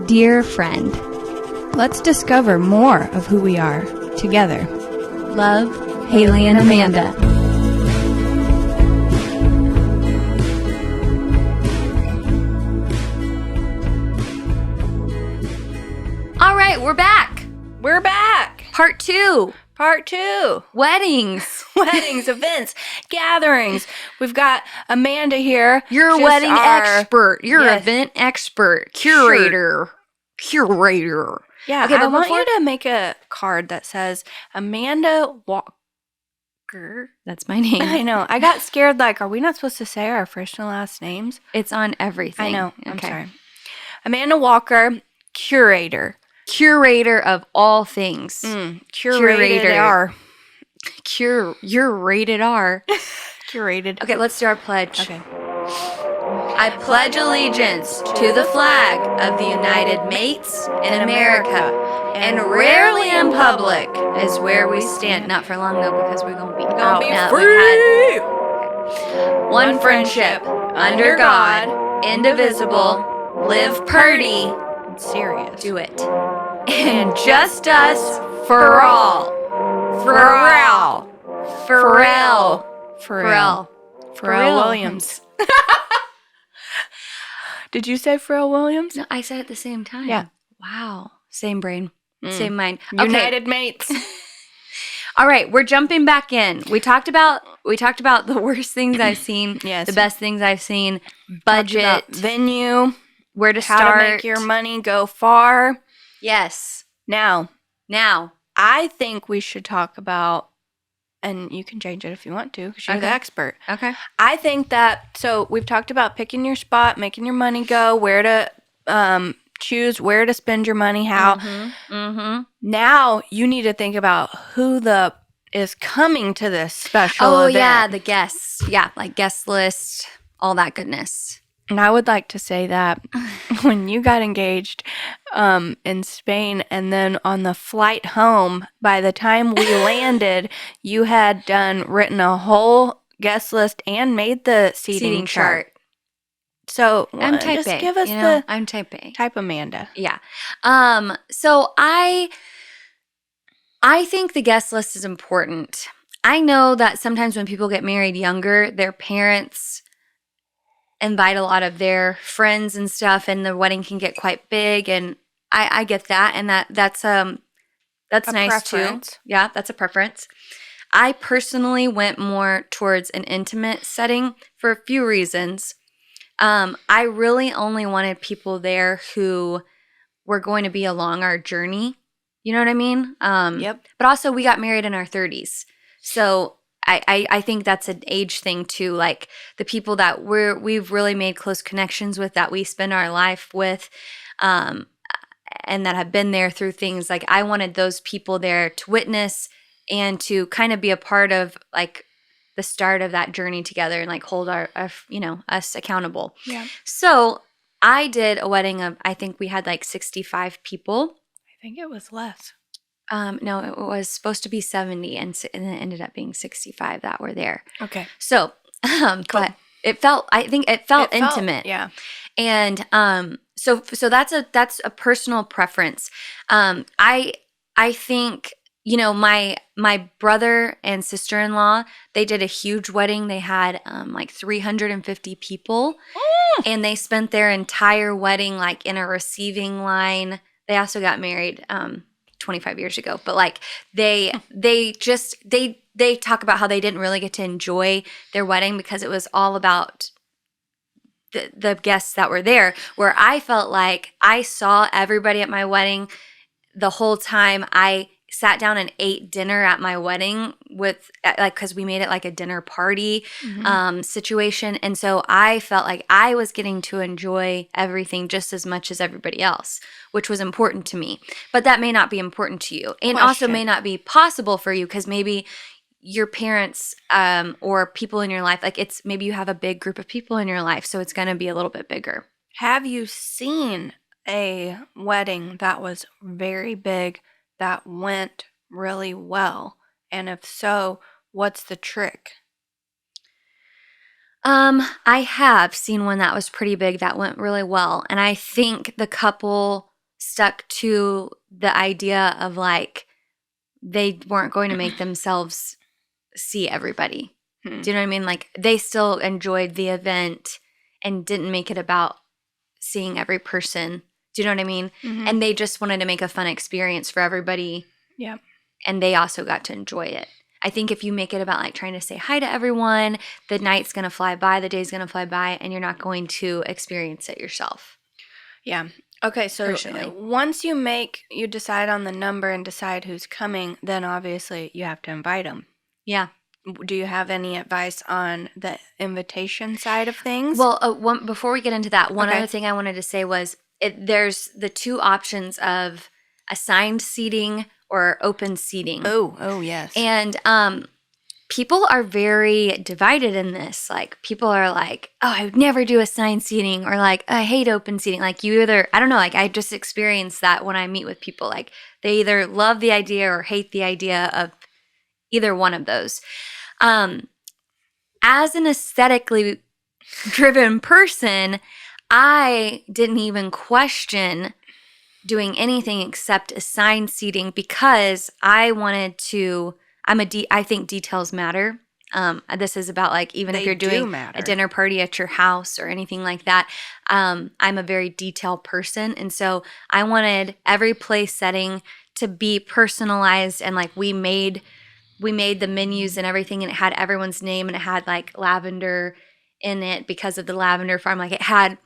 Dear friend, Let's discover more of who we are together. love, Haley and Amanda. All right, we're back. We're back. Part 2. Part 2. Weddings. Weddings, events, gatherings. We've got Amanda here. You're a Just wedding our- expert. You're Yes. an event expert. Curator. Yeah, Okay, I but want before- you to make a card that says Amanda Walker. That's my name. I know. I got scared. Like, are we not supposed to say our first and last names? It's on everything. I know. I'm Okay. sorry. Amanda Walker, curator. Curator of all things. Curated R. You're rated R. Curated. Okay, let's do our pledge. Okay. I pledge allegiance to the flag of the United Mates in America, and rarely in public is where we stand. Not for long though, because we're gonna be out now. We've had one friendship under God, indivisible, live purdy, Serious. do it, and just us for all. Pharrell. Pharrell Williams. Did you say Pharrell Williams? No, I said it at the same time. Yeah. Wow. Same brain. Same mind. Okay. United Mates. All right, we're jumping back in. We talked about the worst things I've seen, Yes. the best things I've seen, Talked budget, about venue, where to how start. to make your money go far. Yes. Now, Now. I think we should talk about, and you can change it if you want to, because you're the Okay. expert. Okay. I think that, so we've talked about picking your spot, making your money go, where to choose where to spend your money, how. Mm-hmm. Now you need to think about who is coming to this special Oh, event. yeah, the guests. Yeah, like guest list, all that goodness. And I would like to say that when you got engaged in Spain, and then on the flight home, by the time we landed, you had written a whole guest list and made the seating chart. So I'm type just A. give us I'm type A. the type Amanda. Yeah. So I think the guest list is important. I know that sometimes when people get married younger, their parents invite a lot of their friends and stuff, and the wedding can get quite big, and I get that, and that's nice preference. too. Yeah, that's a preference. I personally went more towards an intimate setting for a few reasons. I really only wanted people there who were going to be along our journey. You know what I mean? Yep. But also, we got married in our 30s. So I think that's an age thing too. Like the people that we've really made close connections with, that we spend our life with, and that have been there through things. Like I wanted those people there to witness and to kind of be a part of like the start of that journey together, and like hold our us accountable. Yeah. So I did a wedding of, I think we had like 65 people. I think it was less. No, it was supposed to be 70, and then it ended up being 65 that were there. Okay. So, but it felt intimate. Yeah. And so that's a personal preference. I think, my brother and sister-in-law, they did a huge wedding. They had like 350 people, and they spent their entire wedding like in a receiving line. They also got married 25 years ago, but like they talk about how they didn't really get to enjoy their wedding because it was all about the guests that were there, where I felt like I saw everybody at my wedding the whole time. I sat down and ate dinner at my wedding because we made it like a dinner party situation. And so I felt like I was getting to enjoy everything just as much as everybody else, which was important to me. But that may not be important to you, and also may not be possible for you, because maybe your parents or people in your life, like maybe you have a big group of people in your life, so it's going to be a little bit bigger. Have you seen a wedding that was very big that went really well? And if so, what's the trick? I have seen one that was pretty big that went really well. And I think the couple stuck to the idea of like they weren't going to make themselves see everybody. Hmm. Do you know what I mean? Like they still enjoyed the event and didn't make it about seeing every person. Do you know what I mean? Mhm. And they just wanted to make a fun experience for everybody. Yeah. And they also got to enjoy it. I think if you make it about like trying to say hi to everyone, the night's going to fly by, the day's going to fly by, and you're not going to experience it yourself. Yeah. Okay, so Personally. once you decide on the number and decide who's coming, then obviously you have to invite them. Yeah. Do you have any advice on the invitation side of things? Well, before we get into that, one Okay. other thing I wanted to say was there's the two options of assigned seating or open seating. Oh, yes. And people are very divided in this. Like people are like, oh, I would never do assigned seating, or like, I hate open seating. Like you either, I don't know, like I just experienced that when I meet with people. Like they either love the idea or hate the idea of either one of those. As an aesthetically driven person, I didn't even question doing anything except assigned seating because I wanted to. I think details matter. This is about like even if They you're do doing matter. a dinner party at your house or anything like that. I'm a very detailed person, and so I wanted every place setting to be personalized, and like we made the menus and everything, and it had everyone's name, and it had like lavender in it because of the lavender farm. Like it had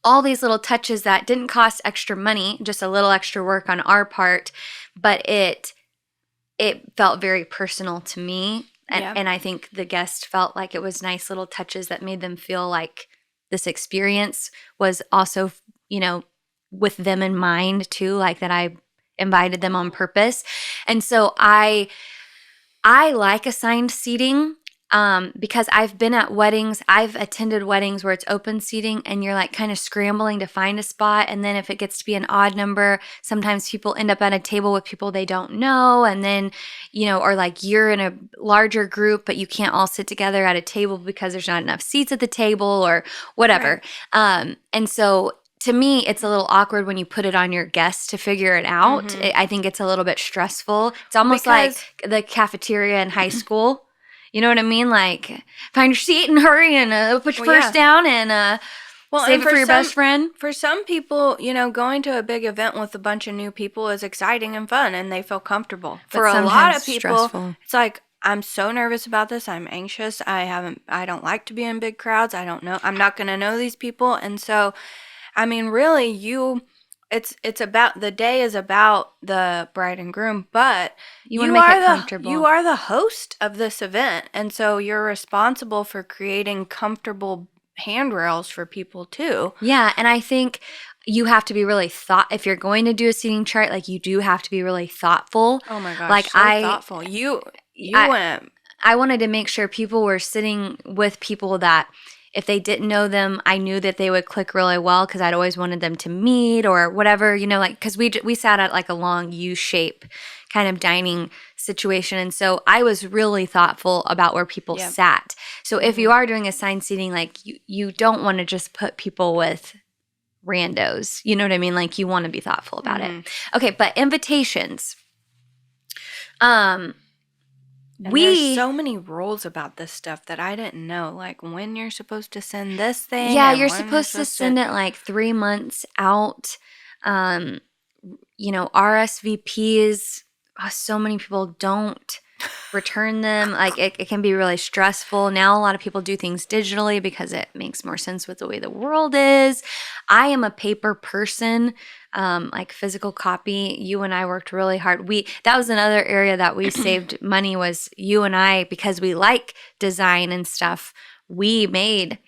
all these little touches that didn't cost extra money, just a little extra work on our part, but it felt very personal to me. And, Yep. and I think the guest felt like it was nice little touches that made them feel like this experience was also, with them in mind too, like that I invited them on purpose. And so I like assigned seating because I've been at weddings. I've attended weddings where it's open seating and you're like kind of scrambling to find a spot. And then if it gets to be an odd number, sometimes people end up at a table with people they don't know. And then, or like you're in a larger group, but you can't all sit together at a table because there's not enough seats at the table or whatever. Right. And so to me, it's a little awkward when you put it on your guests to figure it out. Mhm. I think it's a little bit stressful. It's almost like the cafeteria in high school. You know what I mean? Like, find your seat and hurry and put your purse down and save it for your best friend. For some people, going to a big event with a bunch of new people is exciting and fun and they feel comfortable. But For a lot sometimes of people, stressful. it's like, I'm so nervous about this. I'm anxious. I don't like to be in big crowds. I'm not going to know these people. And so, I mean, really, it's about, the day is about the bride and groom, but You wanna make it comfortable. You are the host of this event. And so you're responsible for creating comfortable handrails for people too. Yeah, and I think you have to be really if you're going to do a seating chart, like you do have to be really thoughtful. Oh my gosh, Like so thoughtful. You went. I wanted to make sure people were sitting with people that if they didn't know them, I knew that they would click really well because I'd always wanted them to meet or whatever, like because we sat at like a long U-shape kind of dining situation. And so I was really thoughtful about where people sat. So if you are doing assigned seating, like you don't want to just put people with randos. You know what I mean? Like you want to be thoughtful about it. Okay, but invitations. There's so many rules about this stuff that I didn't know, like when you're supposed to send this thing. Yeah, you're supposed to send it like 3 months out. RSVPs, so many people don't return them. Like it can be really stressful. Now a lot of people do things digitally because it makes more sense with the way the world is. I am a paper person. Like physical copy. You and I worked really hard. That was another area that we saved money was you and I, because we like design and stuff. We made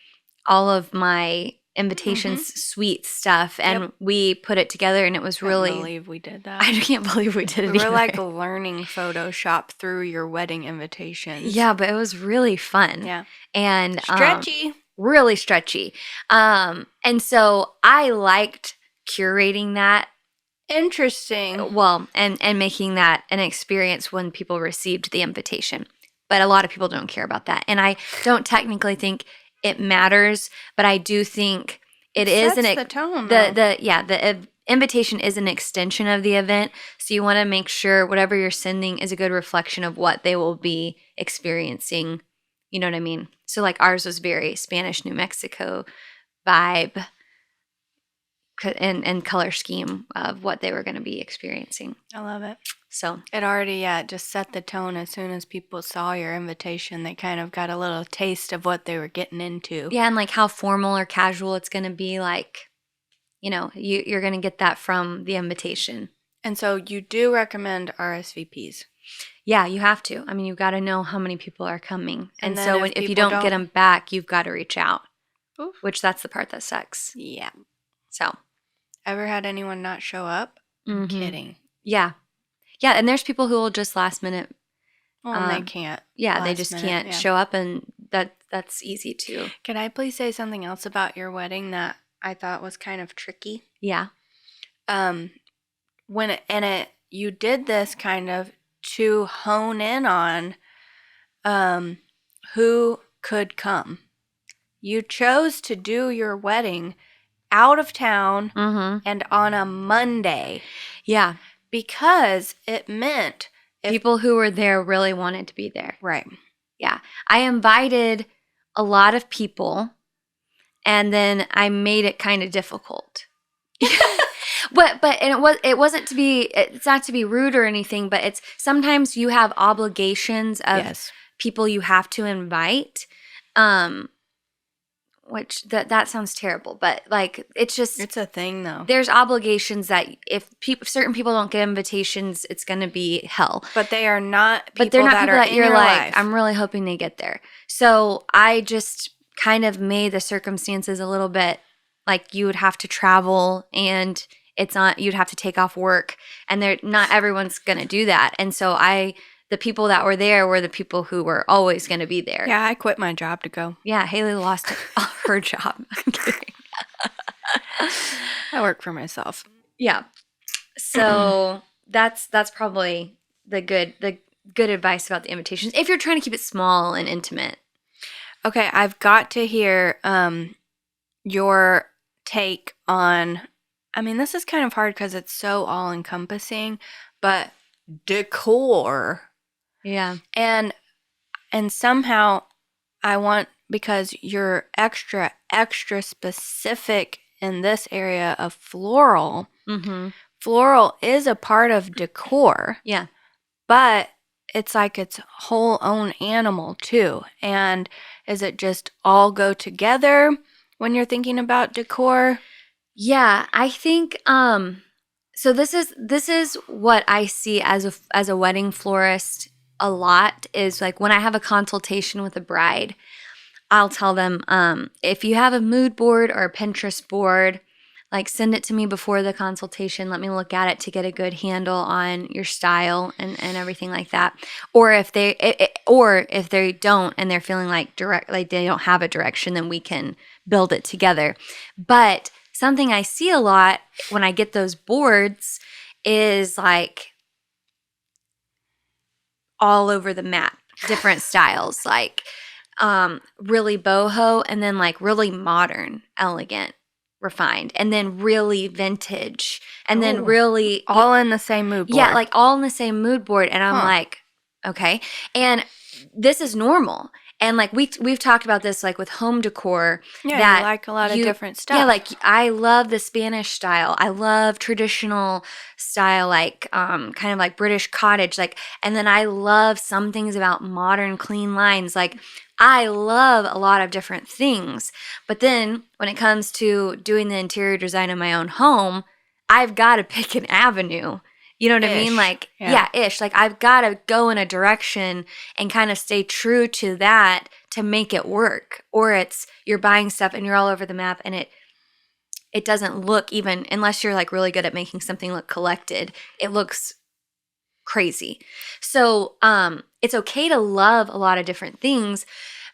all of my invitations suite stuff and we put it together and it was really. I can't believe we did that. I can't believe we did it. We were like learning Photoshop through your wedding invitations. Yeah, but it was really fun. Yeah. And stretchy. Really stretchy. And so I liked curating that. Interesting. Well, and making that an experience when people received the invitation. But a lot of people don't care about that. And I don't technically think it matters, but I do think it is sets the tone, the invitation is an extension of the event, so you want to make sure whatever you're sending is a good reflection of what they will be experiencing. You know what I mean? So like ours was very Spanish New Mexico vibe and color scheme of what they were going to be experiencing. I love it. So it already just set the tone. As soon as people saw your invitation, they kind of got a little taste of what they were getting into. Yeah, and like how formal or casual it's going to be. Like, you know, you're going to get that from the invitation. And so you do recommend RSVPs. Yeah, you have to. I mean, you've got to know how many people are coming. And so if you people don't get them back, you've got to reach out. Oof. Which that's the part that sucks. Yeah. So. Ever had anyone not show up? Mm-hmm. Kidding. Yeah. Yeah, and there's people who will just last minute. Well, they can't. Yeah, they just can't show up, and that's easy too. Can I please say something else about your wedding that I thought was kind of tricky? Yeah. You did this kind of to hone in on who could come. You chose to do your wedding out of town and on a Monday. Yeah. Because it meant people who were there really wanted to be there. Right. Yeah. I invited a lot of people, and then I made it kind of difficult. It's not to be rude or anything, but it's sometimes you have obligations of people you have to invite. Which that sounds terrible, but like it's a thing though. There's obligations that if certain people don't get invitations, it's going to be hell. But they are not people, but they're not that people are that in you're your like, life. I'm really hoping they get there. So I just kind of made the circumstances a little bit like you would have to travel, and you'd have to take off work, and not everyone's going to do that. And so the people that were there were the people who were always going to be there. Yeah, I quit my job to go. Yeah, Haley lost her job. I'm kidding. I work for myself. Yeah. So that's probably the good advice about the invitations if you're trying to keep it small and intimate. Okay, I've got to hear your take on. I mean, this is kind of hard because it's so all encompassing, but decor. Yeah. And somehow I want, because you're extra specific in this area of floral. Mm-hmm. Floral is a part of decor. Yeah. But it's like its whole own animal too. And is it just all go together when you're thinking about decor? Yeah, I think so this is what I see as a wedding florist a lot, is like when I have a consultation with a bride, I'll tell them, if you have a mood board or a Pinterest board, like send it to me before the consultation. Let me look at it to get a good handle on your style and everything like that. Or if they don't and they're feeling like they don't have a direction, then we can build it together. But something I see a lot when I get those boards is like all over the map, different styles, like really boho, and then like really modern, elegant, refined, and then really vintage, and then really all in the same mood board. Yeah, like all in the same mood board. And I'm like, okay. And this is normal. And like we've talked about this like with home decor. Yeah, that you like a lot of different stuff. Yeah, like I love the Spanish style. I love traditional style, like kind of like British cottage. Like, and then I love some things about modern clean lines. Like I love a lot of different things. But then when it comes to doing the interior design of my own home, I've got to pick an avenue. You know what I mean? Like, yeah, ish. Like, I've got to go in a direction and kind of stay true to that to make it work. Or you're buying stuff and you're all over the map, and it doesn't look, even unless you're like really good at making something look collected, it looks crazy. So it's okay to love a lot of different things,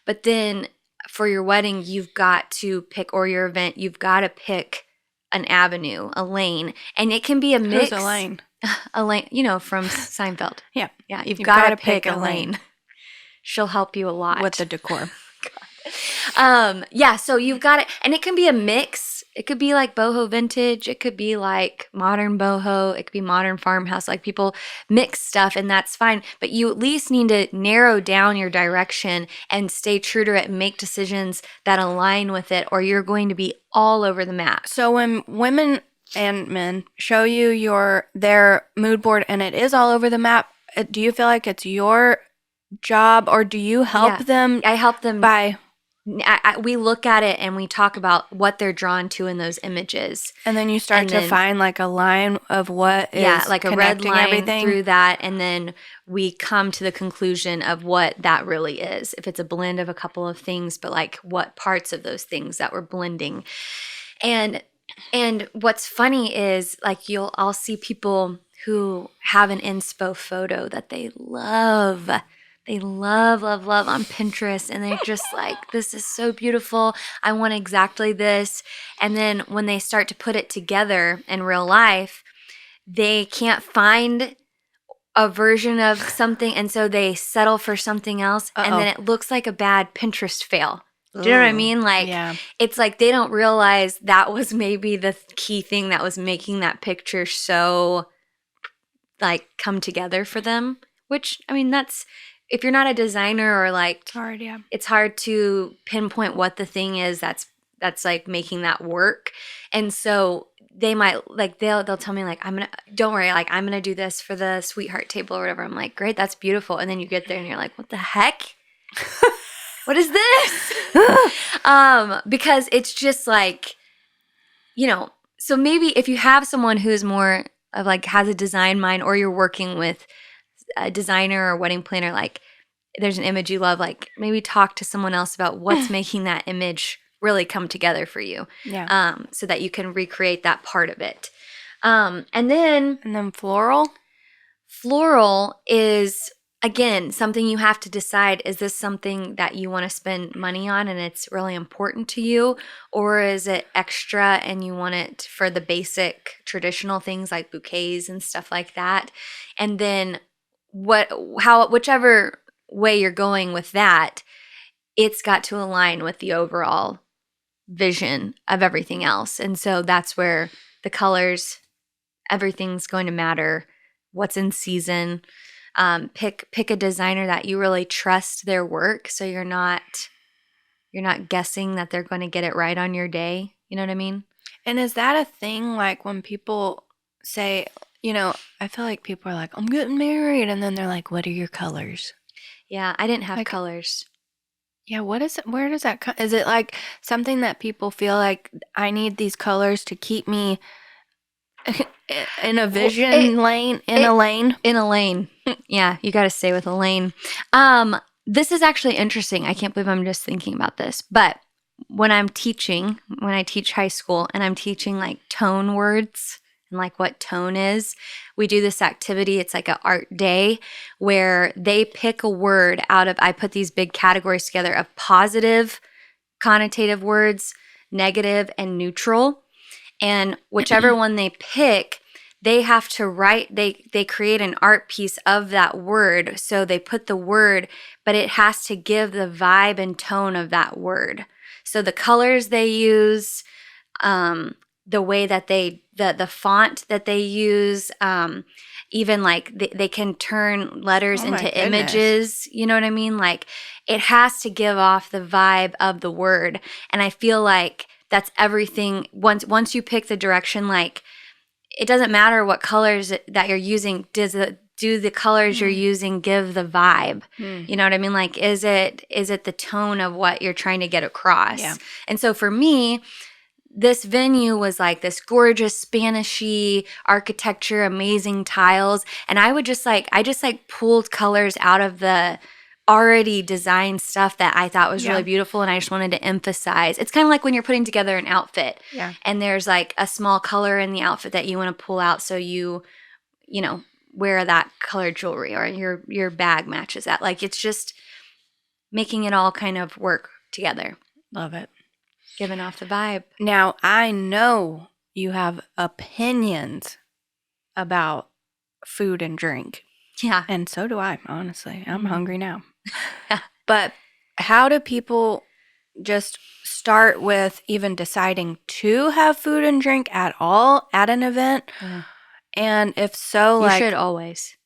but then for your wedding, you've got to pick, or your event, you've got to pick an avenue, a lane. And it can be a mix. Who's Elaine? Elaine, from Seinfeld. Yeah. Yeah, you've got to pick a lane. She'll help you a lot. With the decor. Yeah, so you've got it, and it can be a mix. It could be like boho vintage, it could be like modern boho, it could be modern farmhouse. Like people mix stuff, and that's fine. But you at least need to narrow down your direction and stay true to it and make decisions that align with it, or you're going to be all over the map. So when women and men show you their mood board and it is all over the map, do you feel like it's your job, or do you help Yeah, them I help them by, we look at it and we talk about what they're drawn to in those images. and then you start And to then- find like a line of what is Yeah, like a red connecting line everything? through that, and then we come to the conclusion of what that really is. If it's a blend of a couple of things, but like what parts of those things that we're blending. And what's funny is like I'll see people who have an inspo photo that they love. They love, love, love on Pinterest, and they're just like, this is so beautiful. I want exactly this. And then when they start to put it together in real life, they can't find a version of something, and so they settle for something else, and then it looks like a bad Pinterest fail. Do you know what I mean? Like, Yeah. it's like they don't realize that was maybe the key thing that was making that picture so, like, come together for them. Which, I mean, that's, if you're not a designer or like, It's hard, yeah. it's hard to pinpoint what the thing is that's like making that work. And so they might, like, they'll tell me like, don't worry, like, I'm gonna do this for the sweetheart table or whatever. I'm like, great, that's beautiful. And then you get there and you're like, what the heck? What is this? Because it's just like, so maybe if you have someone who's more of like has a design mind, or you're working with a designer or wedding planner, like there's an image you love, like maybe talk to someone else about what's making that image really come together for you. Yeah. So that you can recreate that part of it. And then floral is, again, something you have to decide, is this something that you want to spend money on and it's really important to you, or is it extra and you want it for the basic traditional things like bouquets and stuff like that? And then whichever way you're going with that, it's got to align with the overall vision of everything else. And so that's where the colors, everything's going to matter. What's in season. Pick a designer that you really trust their work, so you're not guessing that they're going to get it right on your day. You know what I mean? And is that a thing, like when people say, I feel like people are like, I'm getting married, and then they're like, what are your colors? Yeah, I didn't have Like, colors. Yeah, what is it? Where does that come? Is it like something that people feel like, I need these colors to keep me in a vision lane, in a lane? In a lane. Yeah, you got to stay with a lane. This is actually interesting. I can't believe I'm just thinking about this. But when I teach high school and I'm teaching like tone words and like what tone is, we do this activity. It's like an art day where they pick a word out of, I put these big categories together of positive connotative words, negative, and neutral. And whichever one they pick, they have to write, they create an art piece of that word. So they put the word, but it has to give the vibe and tone of that word. So the colors they use, the way that the font that they use, even like they can turn letters into images. You know what I mean? Like it has to give off the vibe of the word. And I feel like that's everything. Once you pick the direction, like it doesn't matter what colors that you're using. Do the colors you're using give the vibe? You know what I mean? Like, is it the tone of what you're trying to get across? Yeah. And so for me, this venue was like this gorgeous Spanishy architecture, amazing tiles. And I just pulled colors out of the already designed stuff that I thought was really beautiful, and I just wanted to emphasize. It's kind of like when you're putting together an outfit, and there's like a small color in the outfit that you want to pull out, so you wear that colored jewelry, or your bag matches that. Like it's just making it all kind of work together. Love it. Giving off the vibe. Now, I know you have opinions about food and drink. Yeah. And so do I, honestly. I'm hungry now. But how do people just start with even deciding to have food and drink at all at an event? Yeah. And if so, You should always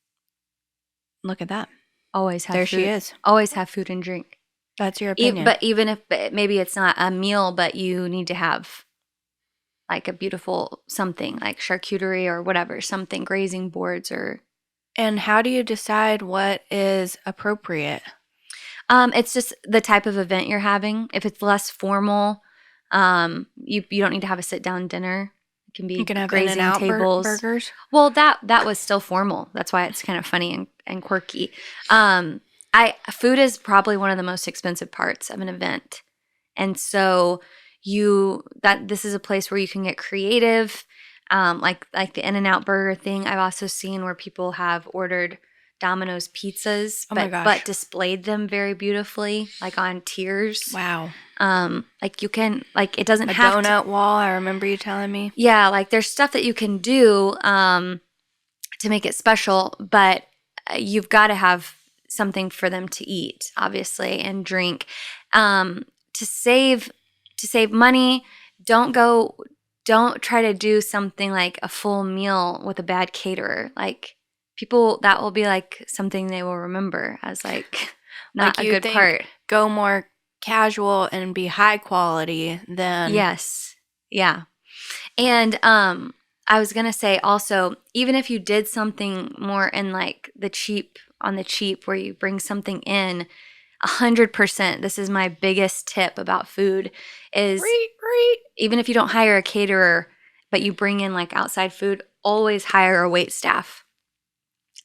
look at that. have There food. she is. Always have food and drink. That's your opinion. But even if maybe it's not a meal, but you need to have like a beautiful something like charcuterie or whatever, something, grazing boards or. And how do you decide what is appropriate? It's just the type of event you're having. If it's less formal, you don't need to have a sit down dinner. It can be You can have grazing In-N-Out tables. burgers. Well, that was still formal. That's why it's kind of funny and quirky. Food is probably one of the most expensive parts of an event, and so this is a place where you can get creative, like the In-N-Out burger thing. I've also seen where people have ordered Domino's pizzas, Oh my gosh. but displayed them very beautifully, like on tiers. Wow. Like you can, like it doesn't A have donut wall, I remember you telling me. Yeah, like there's stuff that you can do to make it special, but you've got to have something for them to eat, obviously, and drink. To save money, don't try to do something like a full meal with a bad caterer. Like people, that will be like something they will remember as like not Like a good part. Go more casual and be high quality than. Yes. Yeah. And I was going to say also, even if you did something more in like on the cheap where you bring something in, 100%, this is my biggest tip about food is even if you don't hire a caterer, but you bring in like outside food, always hire a wait staff.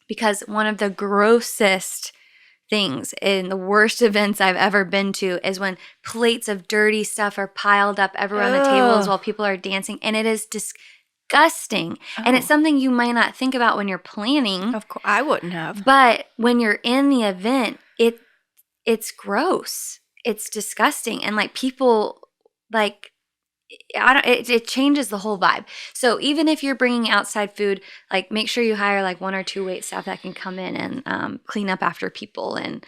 Because one of the grossest things in the worst events I've ever been to is when plates of dirty stuff are piled up everywhere on the tables while people are dancing, and it is disgusting. And it's something you might not think about when you're planning. Of course, I wouldn't have. But when you're in the event, it's gross. It's disgusting, and like people like. It changes the whole vibe. So even if you're bringing outside food, like make sure you hire like 1 or 2 wait staff that can come in and clean up after people and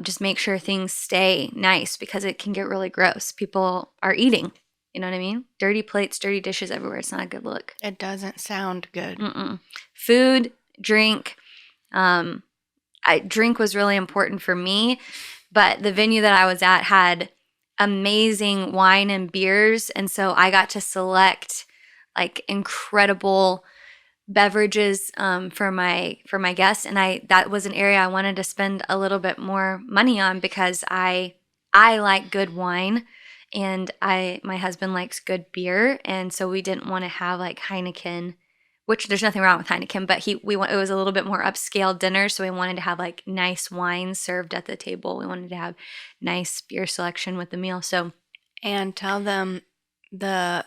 just make sure things stay nice because it can get really gross. People are eating, you know what I mean? Dirty plates, dirty dishes everywhere. It's not a good look. It doesn't sound good. Food, drink. Drink was really important for me, but the venue that I was at had amazing wine and beers, and so I got to select like incredible beverages for my guests, and that was an area I wanted to spend a little bit more money on because I like good wine, and my husband likes good beer, and so we didn't want to have like Heineken, which there's nothing wrong with Heineken, but it was a little bit more upscale dinner, so we wanted to have like nice wine served at the table. We wanted to have nice beer selection with the meal. So, and tell them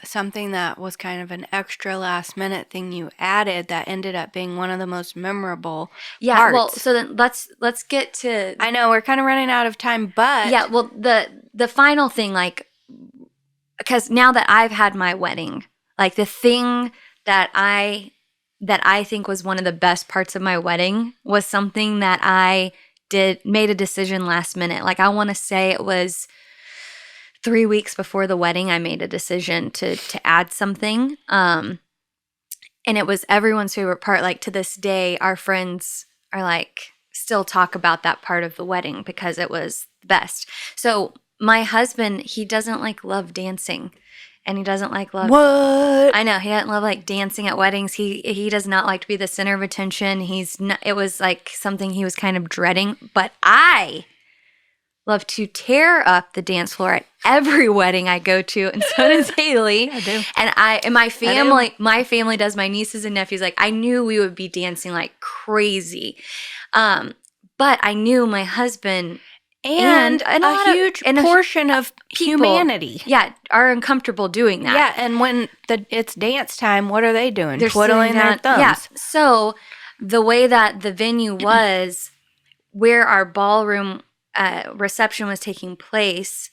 something that was kind of an extra last minute thing you added that ended up being one of the most memorable parts. Well, so then let's get to. I know we're kind of running out of time, but yeah, well the final thing, like, because now that I've had my wedding, like the thing that I think was one of the best parts of my wedding was something that I made a decision last minute. Like I want to say it was 3 weeks before the wedding, I made a decision to add something. And it was everyone's favorite part. Like to this day, our friends are like still talk about that part of the wedding because it was the best. So my husband, he doesn't like love dancing. And he doesn't like love. What? I know he doesn't love like dancing at weddings. He does not like to be the center of attention. It was like something he was kind of dreading. But I love to tear up the dance floor at every wedding I go to, and so does Haley. I do. And my family does. My nieces and nephews. Like I knew we would be dancing like crazy, but I knew my husband. And a huge portion of people, humanity. Yeah, are uncomfortable doing that. Yeah, and when it's dance time, what are they doing? They're twiddling their thumbs. Yeah, so the way that the venue was, where our ballroom reception was taking place,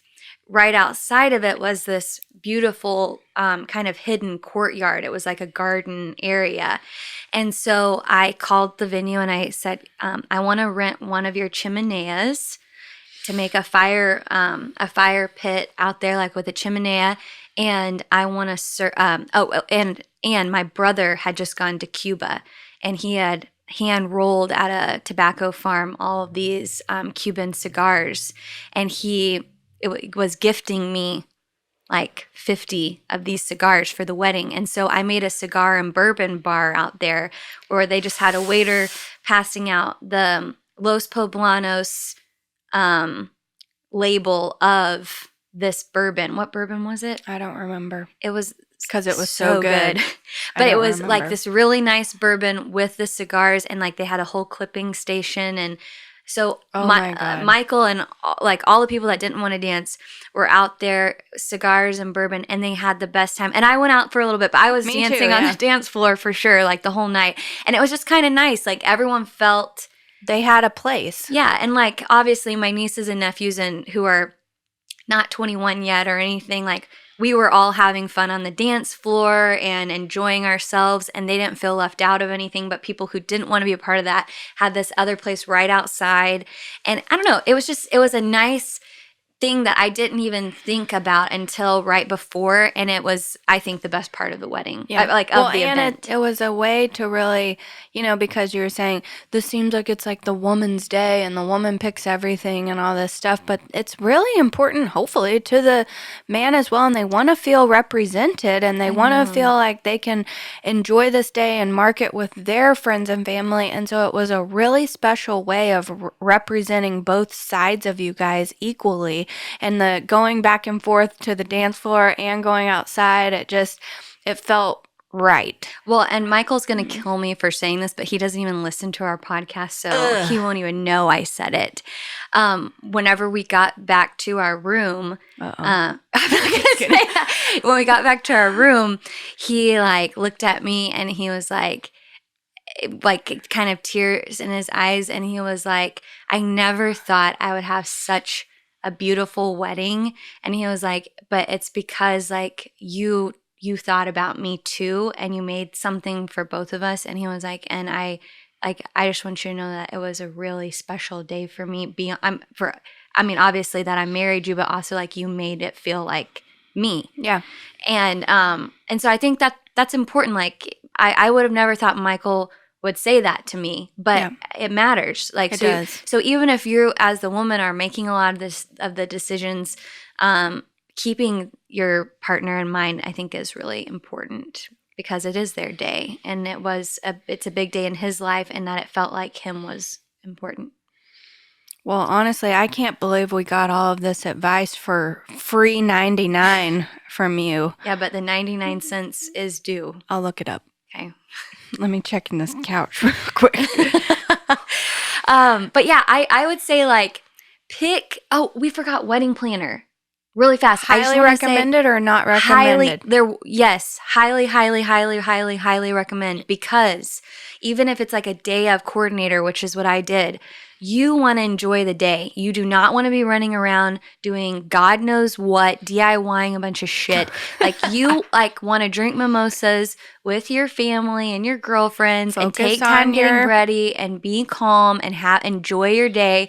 right outside of it was this beautiful kind of hidden courtyard. It was like a garden area. And so I called the venue and I said, I want to rent one of your chimeneas to make a fire pit out there, like with a chimney. And I want to and my brother had just gone to Cuba, and he had hand rolled at a tobacco farm all of these Cuban cigars, and was gifting me like 50 of these cigars for the wedding. And so I made a cigar and bourbon bar out there where they just had a waiter passing out the Los Poblanos label of this bourbon. What bourbon was it? I don't remember. It was because it was so good. But it was like this really nice bourbon with the cigars, and like they had a whole clipping station. And so Michael and like all the people that didn't want to dance were out there, cigars and bourbon, and they had the best time. And I went out for a little bit, but I was dancing on the dance floor for sure, like the whole night. And it was just kind of nice. Like everyone felt they had a place. Yeah. And like obviously my nieces and nephews and who are not 21 yet or anything, like we were all having fun on the dance floor and enjoying ourselves, and they didn't feel left out of anything. But people who didn't want to be a part of that had this other place right outside. And I don't know, it was a nice thing that I didn't even think about until right before, and it was, I think, the best part of the wedding, of the event. It was a way to really, because you were saying this seems like it's like the woman's day and the woman picks everything and all this stuff, but it's really important, hopefully, to the man as well, and they want to feel represented, and they want to feel like they can enjoy this day and mark it with their friends and family. And so it was a really special way of representing both sides of you guys equally. And the going back and forth to the dance floor and going outside, it felt right. Well, and Michael's going to kill me for saying this, but he doesn't even listen to our podcast, so he won't even know I said it. Whenever we got back to our room, I'm not going to say that. When we got back to our room, he like looked at me and he was like kind of tears in his eyes, and he was like, I never thought I would have such a beautiful wedding. And he was like, but it's because like you thought about me too, and you made something for both of us. And he was like, and I just want you to know that it was a really special day for me. Obviously that I married you, but also like you made it feel like me. Yeah. And so I think that's important. Like I would have never thought Michael would say that to me, but it matters. Like it does. So even if you as the woman are making a lot of the decisions, keeping your partner in mind, I think is really important, because it is their day, and it's a big day in his life, and that it felt like him was important. Well, honestly, I can't believe we got all of this advice for free 99 from you. Yeah, but the 99 cents is due. I'll look it up. Okay. Let me check in this couch real quick. But yeah, I would say like we forgot wedding planner. Really fast. Highly recommended or not recommended? Highly, highly, highly, highly, highly recommend, because even if it's like a day of coordinator, which is what I did, you want to enjoy the day. You do not want to be running around doing God knows what, DIYing a bunch of shit. Like you want to drink mimosas with your family and your girlfriends and take time getting ready and be calm and enjoy your day.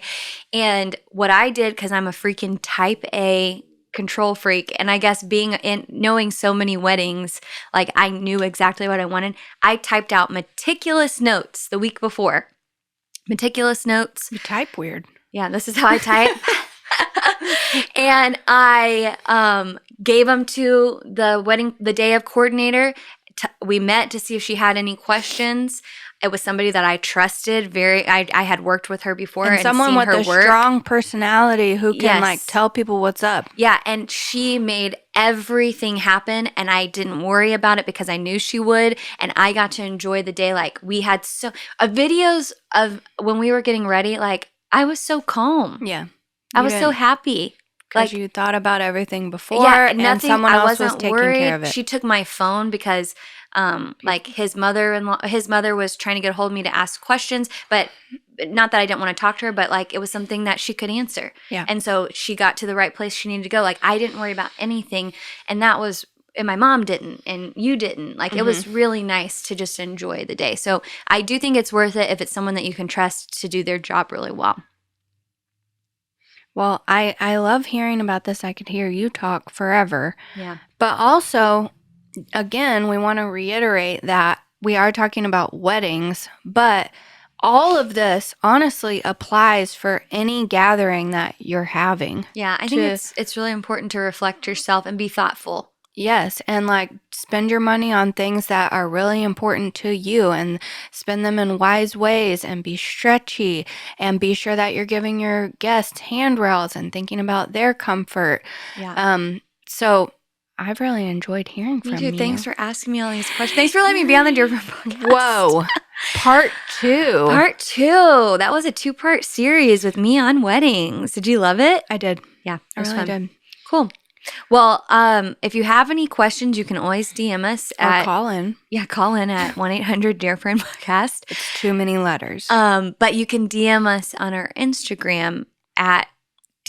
And what I did, because I'm a freaking type A control freak, and I guess knowing so many weddings, like I knew exactly what I wanted. I typed out meticulous notes the week before. Meticulous notes. You type weird. Yeah, this is how I type. And I gave them to the day of coordinator. We met to see if she had any questions. It was somebody that I trusted. I had worked with her before and someone seen with her a work. Strong personality who can like tell people what's up. Yeah, and she made everything happen, and I didn't worry about it because I knew she would, and I got to enjoy the day. Like we had videos of when we were getting ready. Like I was so calm. Yeah, I was so happy. Because you thought about everything before, and someone else was taking care of it. She took my phone because like his mother was trying to get a hold of me to ask questions, but not that I didn't want to talk to her, but like it was something that she could answer. Yeah. And so she got to the right place she needed to go. Like I didn't worry about anything, and my mom didn't, and you didn't. Like it was really nice to just enjoy the day. So I do think it's worth it if it's someone that you can trust to do their job really well. Well, I love hearing about this. I could hear you talk forever. Yeah. But also, again, we want to reiterate that we are talking about weddings, but all of this honestly applies for any gathering that you're having. Yeah, I think it's really important to reflect yourself and be thoughtful. Yes, and like spend your money on things that are really important to you and spend them in wise ways and be stretchy and be sure that you're giving your guests handrails and thinking about their comfort. Yeah. So I've really enjoyed hearing Me from too. you. Thanks for asking me all these questions. Thanks for letting me be on the Dear Friend podcast. Whoa. Part 2. Part 2. That was a 2-part series with me on weddings. Did you love it? I did. Yeah, it I was really fun. did. Cool. Well, if you have any questions, you can always DM us Or call in. Yeah, call in at 1-800-DEAR-FRIEND-PODCAST. It's too many letters. But you can DM us on our Instagram at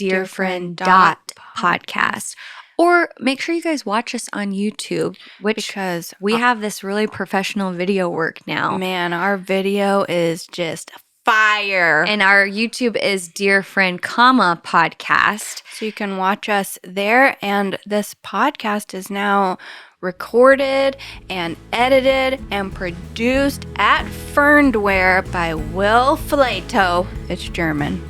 dearfriend.podcast. Or make sure you guys watch us on YouTube, which Because we have this really professional video work now. man, our video is just fire. And our YouTube is Dear Friend, podcast. So you can watch us there. And this podcast is now recorded and edited and produced at Ferndware by Will Flato. It's German.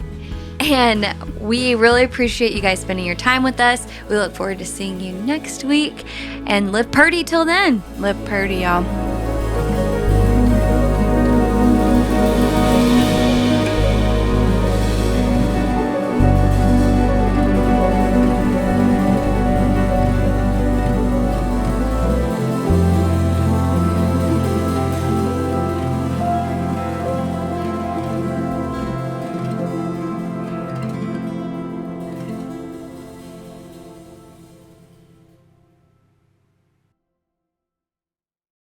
And we really appreciate you guys spending your time with us. We look forward to seeing you next week. And live purty till then. Live purty, y'all.